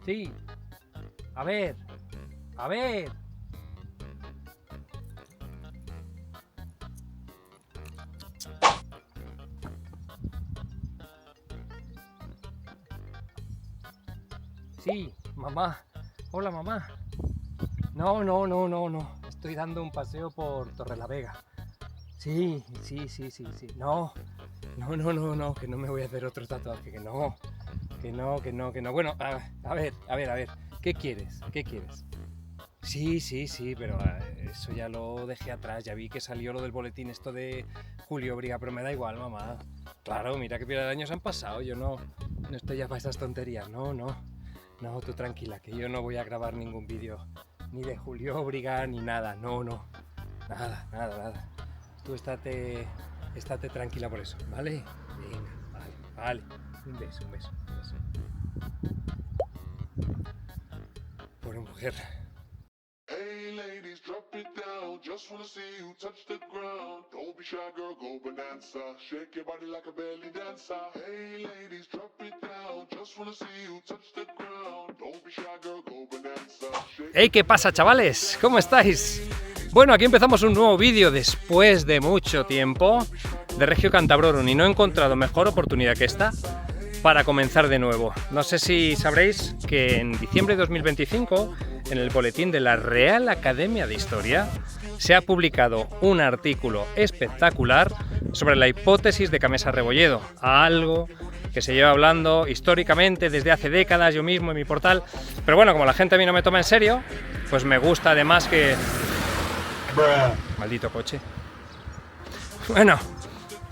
Sí. A ver. A ver. Sí, mamá. Hola, mamá. No, no, no, no, no. Estoy dando un paseo por Torrelavega. Sí, sí, sí, sí, sí. No, no, no, no, no, que no me voy a hacer otro tatuaje, que no. Que no, que no, que no. Bueno, a ver, a ver, a ver. ¿Qué quieres? ¿Qué quieres? Sí, sí, sí, pero eso ya lo dejé atrás. Ya vi que salió lo del boletín esto de Julio Briga, pero me da igual, mamá. Claro, mira que pila de años han pasado. Yo no estoy ya para esas tonterías. No, no. No, tú tranquila, que yo no voy a grabar ningún vídeo ni de Julio Briga ni nada. No, no. Nada, nada, nada. Tú estate tranquila por eso, ¿vale? Venga, vale, vale. Un beso, un beso, un beso. Pobre mujer. Hey ladies, drop it down. Just wanna see you touch the ground. Don't be shy, girl, go bonanza. Shake your body like a belly dancer. Hey ladies, drop it down. Just wanna see you touch the ground. Don't be shy, girl, go bonanza. ¡Hey! ¿Qué pasa, chavales? ¿Cómo estáis? Bueno, aquí empezamos un nuevo vídeo después de mucho tiempo de Regio Cantabrorum y no he encontrado mejor oportunidad que esta para comenzar de nuevo. No sé si sabréis que en diciembre de 2025, en el boletín de la Real Academia de Historia, se ha publicado un artículo espectacular sobre la hipótesis de Camesa Rebolledo, algo que se lleva hablando históricamente desde hace décadas, yo mismo en mi portal, pero bueno, como la gente a mí no me toma en serio, pues me gusta además que... Maldito coche. Bueno,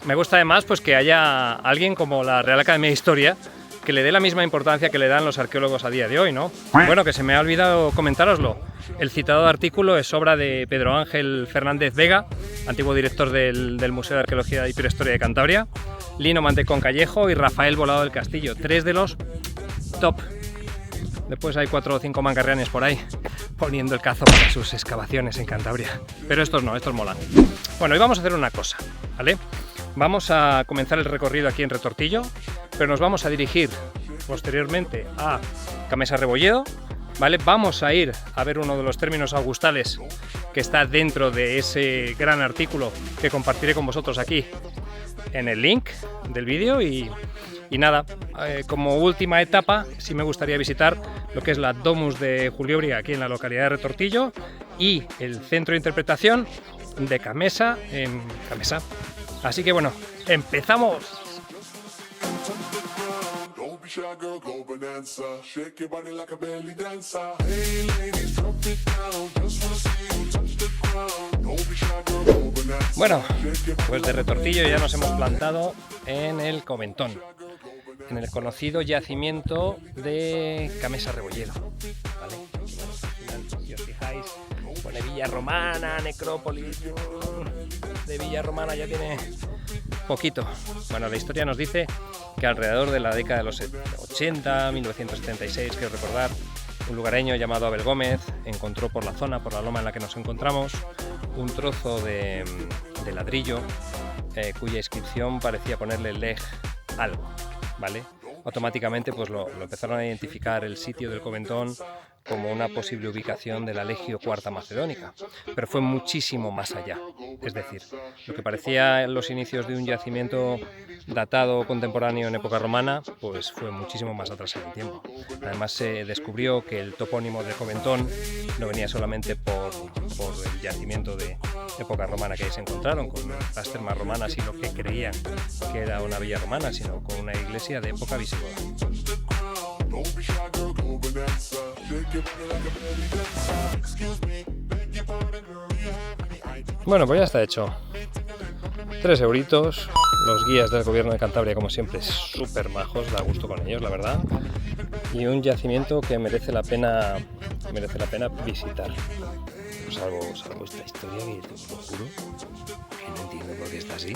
me gusta además pues que haya alguien como la Real Academia de Historia que le dé la misma importancia que le dan los arqueólogos a día de hoy, ¿no? Bueno, que se me ha olvidado comentároslo. El citado artículo es obra de Pedro Ángel Fernández Vega, antiguo director del Museo de Arqueología y Prehistoria de Cantabria, Lino Mantecón Callejo y Rafael Volado del Castillo, tres de los top. Después hay 4 o 5 mancarrianes por ahí poniendo el cazo para sus excavaciones en Cantabria. Pero estos no, estos molan. Bueno, hoy vamos a hacer una cosa, ¿vale? Vamos a comenzar el recorrido aquí en Retortillo, pero nos vamos a dirigir posteriormente a Camesa Rebolledo, ¿vale? Vamos a ir a ver uno de los términos augustales que está dentro de ese gran artículo que compartiré con vosotros aquí en el link del vídeo y nada, como última etapa sí me gustaría visitar lo que es la Domus de Julio Briga aquí en la localidad de Retortillo y el centro de interpretación de Camesa en Camesa. Así que bueno, empezamos. Don't be shy, girl, go bonanza. Shake your body like a belly dancer. Hey ladies, drop it down. Just wanna see you touch the ground. Don't be shy, girl, go bonanza. Bueno, pues de Retortillo ya nos hemos plantado en el Comentón, en el conocido yacimiento de Camesa Rebolledo, ¿vale? Si os fijáis, pone Villa Romana, necrópolis. De Villa Romana ya tiene poquito. Bueno, la historia nos dice que alrededor de la década de los 80, 1976, quiero recordar, un lugareño llamado Abel Gómez encontró por la zona, por la loma en la que nos encontramos, un trozo de ladrillo cuya inscripción parecía ponerle leg algo, ¿vale? Automáticamente pues lo empezaron a identificar el sitio del Comentón como una posible ubicación de la Legio Cuarta Macedónica, pero fue muchísimo más allá. Es decir, lo que parecía en los inicios de un yacimiento datado contemporáneo en época romana, pues fue muchísimo más atrás en el tiempo. Además se descubrió que el topónimo de Comentón no venía solamente por el yacimiento de época romana que ahí se encontraron, con las termas romanas y lo que creían que era una villa romana, sino con una iglesia de época visigoda. Bueno, pues ya está hecho. 3 euritos. Los guías del gobierno de Cantabria, como siempre, súper majos, da gusto con ellos, la verdad. Y un yacimiento que merece la pena visitar. Salvo esta historia que te lo juro que no entiendo por qué está así.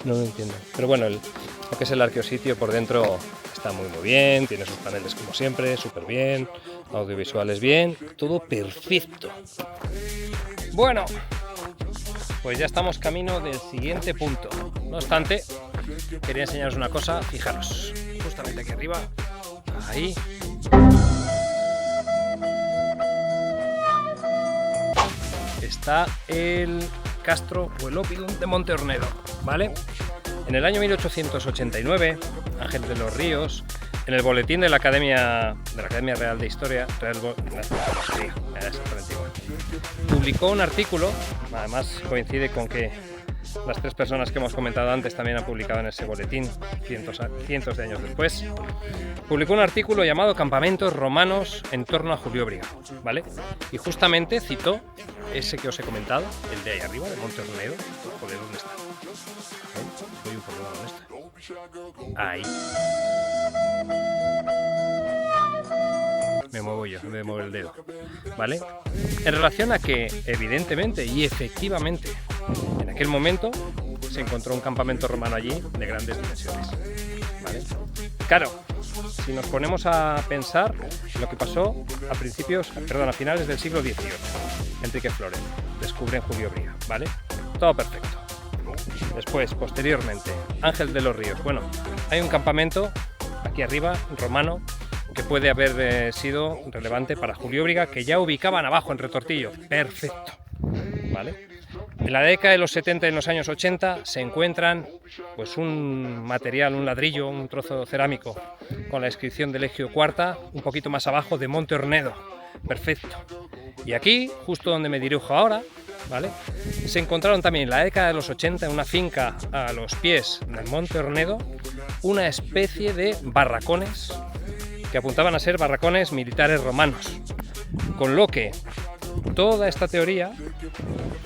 No lo entiendo. Pero bueno, lo que es el arqueositio por dentro está muy bien, tiene sus paneles como siempre, súper bien, audiovisuales bien, todo perfecto. Bueno, pues ya estamos camino del siguiente punto. No obstante, quería enseñaros una cosa, fijaros, justamente aquí arriba, Ahí. Está el castro o el Opidum de Monte Ornedo, ¿vale? En el año 1889, Ángel de los Ríos, en el boletín de la Academia Real de Historia, publicó un artículo, además coincide con que las tres personas que hemos comentado antes también han publicado en ese boletín cientos de años después. Publicó un artículo llamado Campamentos romanos en torno a Julióbriga, ¿vale? Y justamente citó ese que os he comentado, el de ahí arriba, de Monte Ornedo. Joder, ¿dónde está? Voy un poco, ¿dónde está? Ahí. Me muevo yo, me muevo el dedo, ¿vale? En relación a que, evidentemente y efectivamente, en aquel momento se encontró un campamento romano allí de grandes dimensiones, ¿vale? Claro, si nos ponemos a pensar lo que pasó a finales del siglo XVIII, Enrique Flórez descubre en Julióbriga, ¿vale? Todo perfecto. Después, posteriormente, Ángel de los Ríos. Bueno, hay un campamento aquí arriba, romano, que puede haber sido relevante para Julióbriga, que ya ubicaban abajo en Retortillo. Perfecto, ¿vale? En la década de los 70 y en los años 80 se encuentran pues un material, un ladrillo, un trozo cerámico con la inscripción de Legio IV, un poquito más abajo, de Monte Ornedo. Perfecto. Y aquí, justo donde me dirijo ahora, ¿vale?, se encontraron también en la década de los 80 en una finca a los pies del Monte Ornedo una especie de barracones que apuntaban a ser barracones militares romanos, con lo que toda esta teoría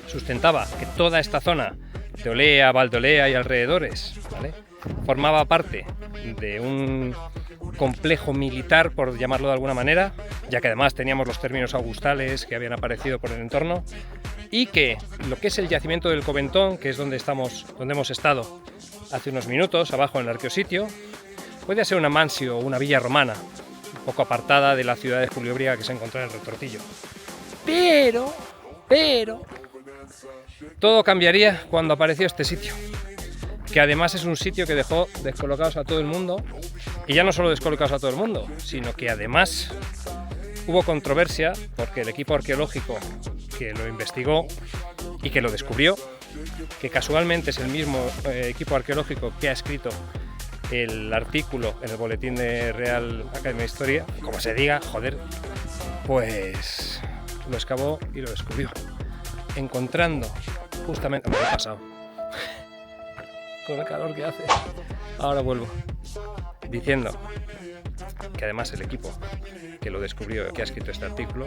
sustentaba que toda esta zona de Olea, Valdolea y alrededores, ¿vale?, formaba parte de un complejo militar, por llamarlo de alguna manera, ya que además teníamos los términos augustales que habían aparecido por el entorno, y que lo que es el yacimiento del Coventón, que es donde hemos estado hace unos minutos, abajo en el arqueositio, puede ser una mansio o una villa romana, un poco apartada de la ciudad de Julióbriga que se encontraba en el Retortillo. Pero, todo cambiaría cuando apareció este sitio, que además es un sitio que dejó descolocados a todo el mundo, y ya no solo descolocados a todo el mundo, sino que además hubo controversia porque el equipo arqueológico que lo investigó y que lo descubrió, que casualmente es el mismo equipo arqueológico que ha escrito el artículo en el boletín de Real Academia de Historia, como se diga, joder, pues lo excavó y lo descubrió, encontrando justamente... Me he pasado con el calor que hace. Ahora vuelvo diciendo que además el equipo que lo descubrió, que ha escrito este artículo,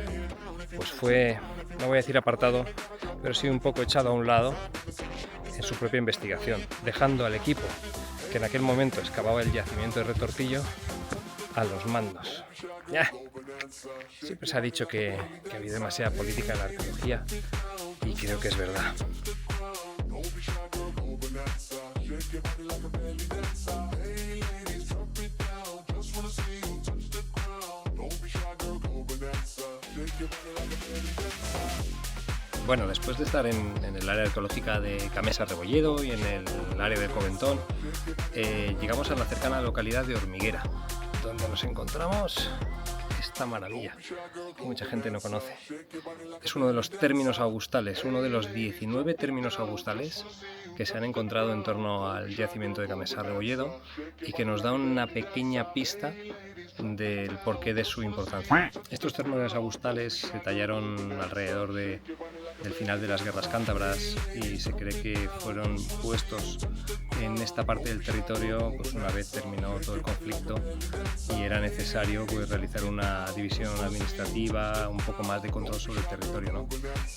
pues fue, no voy a decir apartado, pero sí un poco echado a un lado en su propia investigación, dejando al equipo que en aquel momento excavaba el yacimiento de Retortillo a los mandos. Siempre se ha dicho que había demasiada política en la arqueología, y creo que es verdad. Bueno, después de estar en el área arqueológica de Camesa Rebolledo y en el área de Coventón, llegamos a la cercana localidad de Hormiguera, donde nos encontramos esta maravilla que mucha gente no conoce. Es uno de los términos augustales, uno de los 19 términos augustales que se han encontrado en torno al yacimiento de Camesa Rebolledo y que nos da una pequeña pista del porqué de su importancia. Estos términos augustales se tallaron alrededor del final de las guerras cántabras y se cree que fueron puestos en esta parte del territorio pues una vez terminó todo el conflicto y era necesario pues realizar una división administrativa, un poco más de control sobre el territorio, ¿no?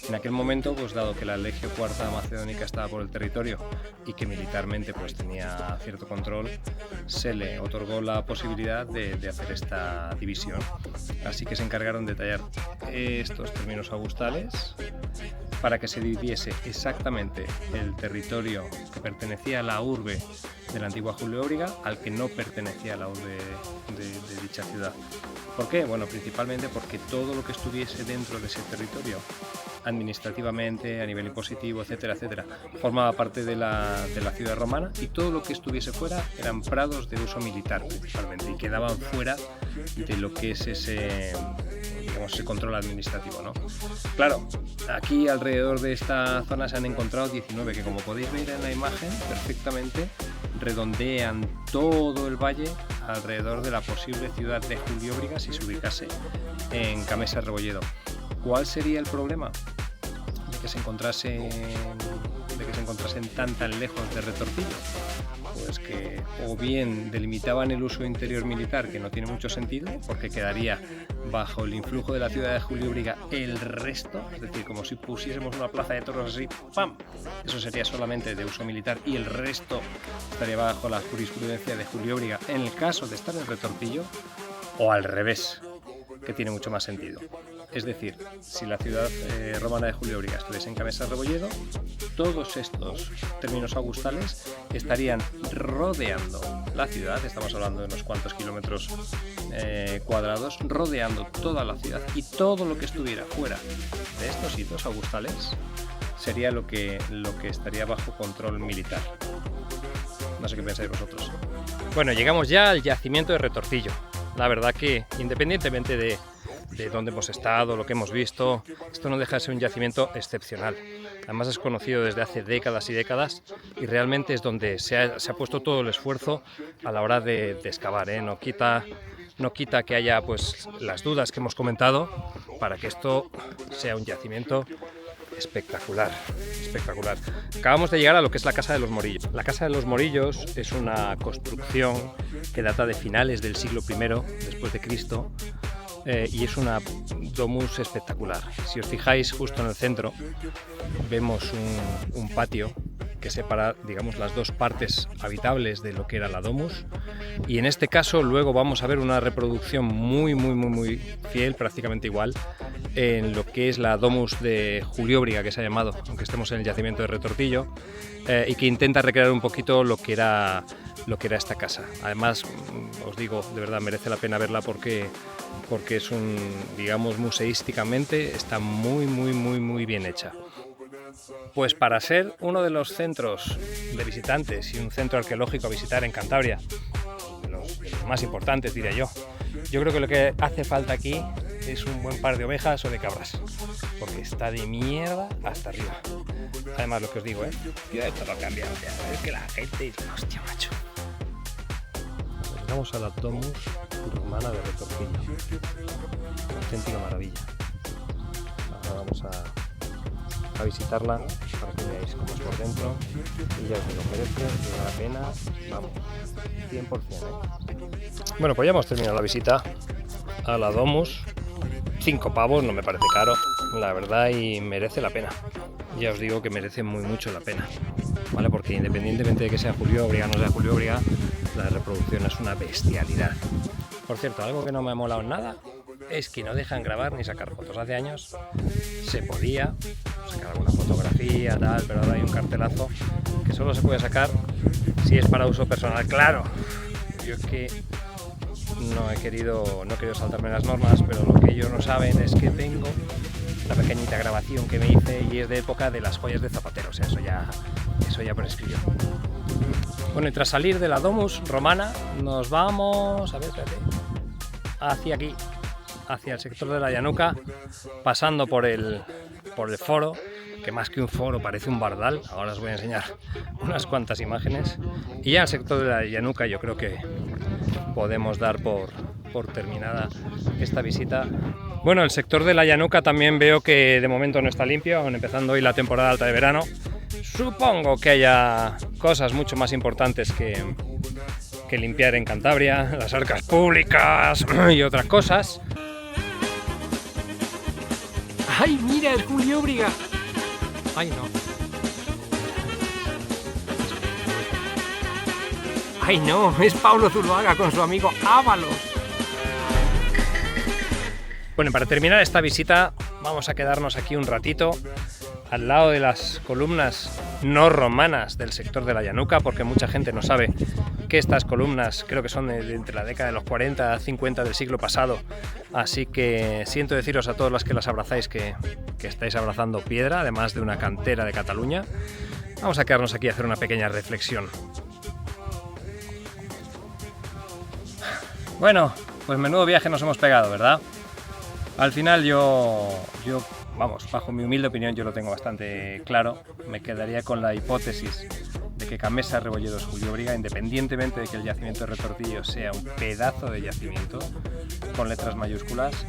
En aquel momento, pues dado que la Legio IV Macedónica estaba por el territorio y que militarmente pues tenía cierto control, se le otorgó la posibilidad de hacer esta división. Así que se encargaron de tallar estos términos augustales para que se dividiese exactamente el territorio que pertenecía a la urbe de la antigua Julióbriga al que no pertenecía a la urbe de dicha ciudad. ¿Por qué? Bueno, principalmente porque todo lo que estuviese dentro de ese territorio administrativamente, a nivel impositivo, etcétera, etcétera, formaba parte de la ciudad romana, y todo lo que estuviese fuera eran prados de uso militar principalmente, y quedaban fuera de lo que es ese control administrativo, ¿no? Claro, aquí alrededor de esta zona se han encontrado 19 que, como podéis ver en la imagen perfectamente, redondean todo el valle alrededor de la posible ciudad de Julióbriga si se ubicase en Camesa Rebolledo. ¿Cuál sería el problema? De que se encontrasen tan lejos de Retortillo. Pues que o bien delimitaban el uso interior militar, que no tiene mucho sentido, porque quedaría bajo el influjo de la ciudad de Julióbriga el resto, es decir, como si pusiésemos una plaza de toros así, ¡pam! Eso sería solamente de uso militar y el resto estaría bajo la jurisprudencia de Julióbriga en el caso de estar en Retortillo, o al revés, que tiene mucho más sentido. Es decir, si la ciudad romana de Julióbriga estuviese en Camesa Rebolledo, todos estos términos augustales estarían rodeando la ciudad, estamos hablando de unos cuantos kilómetros cuadrados, rodeando toda la ciudad, y todo lo que estuviera fuera de estos hitos augustales sería lo que estaría bajo control militar. No sé qué pensáis vosotros. Bueno, llegamos ya al yacimiento de Retortillo. La verdad que, independientemente de dónde hemos estado, lo que hemos visto, esto no deja de ser un yacimiento excepcional. Además es conocido desde hace décadas y décadas, y realmente es donde se ha puesto todo el esfuerzo a la hora de excavar, ¿eh? No quita que haya pues las dudas que hemos comentado para que esto sea un yacimiento espectacular, espectacular. Acabamos de llegar a lo que es la Casa de los Morillos. La Casa de los Morillos es una construcción que data de finales del siglo I después de Cristo. Y es una domus espectacular. Si os fijáis, justo en el centro vemos un patio que separa, digamos, las dos partes habitables de lo que era la domus, y en este caso luego vamos a ver una reproducción muy fiel, prácticamente igual, en lo que es la domus de Julióbriga, que se ha llamado, aunque estemos en el yacimiento de Retortillo, y que intenta recrear un poquito lo que era esta casa. Además, os digo, de verdad merece la pena verla porque es digamos, museísticamente está muy bien hecha. Pues para ser uno de los centros de visitantes y un centro arqueológico a visitar en Cantabria, de los más importantes, diría yo creo que lo que hace falta aquí es un buen par de ovejas o de cabras, porque está de mierda hasta arriba. Además, lo que os digo, ya esto lo ha cambiado, es que la gente, hostia, macho. Vamos a la domus romana de Retortillo, una auténtica maravilla. Ahora vamos a visitarla para que veáis cómo es por dentro, y ya os digo, merece la pena, vamos, 100%. Bueno, pues ya hemos terminado la visita a la domus. 5 pavos, no me parece caro, la verdad, y merece la pena. Ya os digo que merece mucho la pena, ¿vale? Porque independientemente de que sea Julióbriga o no sea Julióbriga, la reproducción es una bestialidad. Por cierto, algo que no me ha molado nada es que no dejan grabar ni sacar fotos. Hace años se podía sacar alguna fotografía, tal, pero ahora hay un cartelazo que solo se puede sacar si es para uso personal. Claro, yo es que no he querido saltarme las normas, pero lo que ellos no saben es que tengo la pequeñita grabación que me hice y es de época de las joyas de Zapatero, o sea, eso ya prescribió. Bueno, y tras salir de la domus romana nos vamos, a ver, espérate, hacia aquí, hacia el sector de la Llanuca, pasando por el foro, que más que un foro parece un bardal. Ahora os voy a enseñar unas cuantas imágenes, y ya el sector de la Llanuca yo creo que podemos dar por terminada esta visita. Bueno, el sector de la Llanuca también veo que de momento no está limpio, aún empezando hoy la temporada alta de verano. Supongo que haya cosas mucho más importantes que limpiar en Cantabria, las arcas públicas y otras cosas. ¡Ay, mira, es Julióbriga! ¡Ay, no! ¡Ay, no! Es Pablo Zuloaga con su amigo Ábalos. Bueno, para terminar esta visita vamos a quedarnos aquí un ratito al lado de las columnas no romanas del sector de la Llanuca, porque mucha gente no sabe que estas columnas creo que son de entre la década de los 40 a 50 del siglo pasado, así que siento deciros a todos los que las abrazáis que estáis abrazando piedra, además de una cantera de Cataluña. Vamos a quedarnos aquí a hacer una pequeña reflexión. Bueno, pues menudo viaje nos hemos pegado, ¿verdad? Al final vamos, bajo mi humilde opinión, yo lo tengo bastante claro. Me quedaría con la hipótesis de que Camesa Rebolledo es Julióbriga, independientemente de que el yacimiento de Retortillo sea un pedazo de yacimiento, con letras mayúsculas.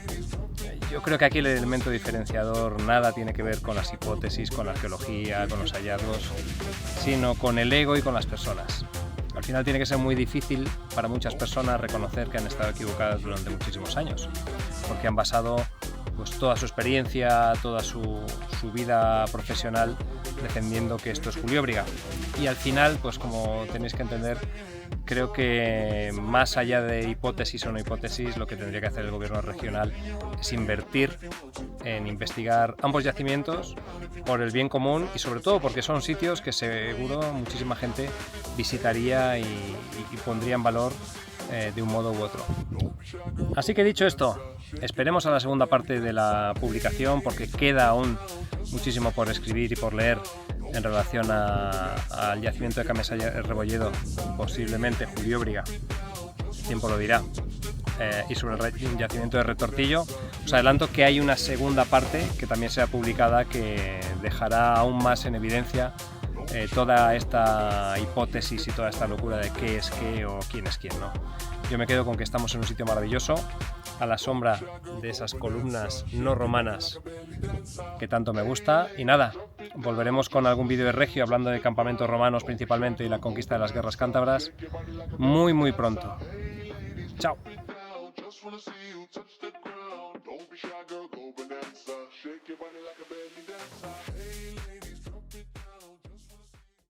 Yo creo que aquí el elemento diferenciador nada tiene que ver con las hipótesis, con la arqueología, con los hallazgos, sino con el ego y con las personas. Al final tiene que ser muy difícil para muchas personas reconocer que han estado equivocadas durante muchísimos años, porque han basado pues toda su experiencia, toda su vida profesional defendiendo que esto es Julióbriga. Y al final, pues como tenéis que entender, creo que más allá de hipótesis o no hipótesis, lo que tendría que hacer el gobierno regional es invertir en investigar ambos yacimientos por el bien común y sobre todo porque son sitios que seguro muchísima gente visitaría y pondría en valor de un modo u otro. Así que dicho esto, esperemos a la segunda parte de la publicación porque queda aún muchísimo por escribir y por leer en relación al yacimiento de Camesa Rebolledo, posiblemente Julióbriga, el tiempo lo dirá, y sobre el yacimiento de Retortillo. Os adelanto que hay una segunda parte que también será publicada que dejará aún más en evidencia toda esta hipótesis y toda esta locura de qué es qué o quién es quién, ¿no? Yo me quedo con que estamos en un sitio maravilloso, a la sombra de esas columnas no romanas que tanto me gusta. Y nada, volveremos con algún vídeo de Regio hablando de campamentos romanos principalmente y la conquista de las guerras cántabras muy pronto. Chao. Just wanna see you touch the ground. Don't be shy, girl, go bonanza. Shake your body like a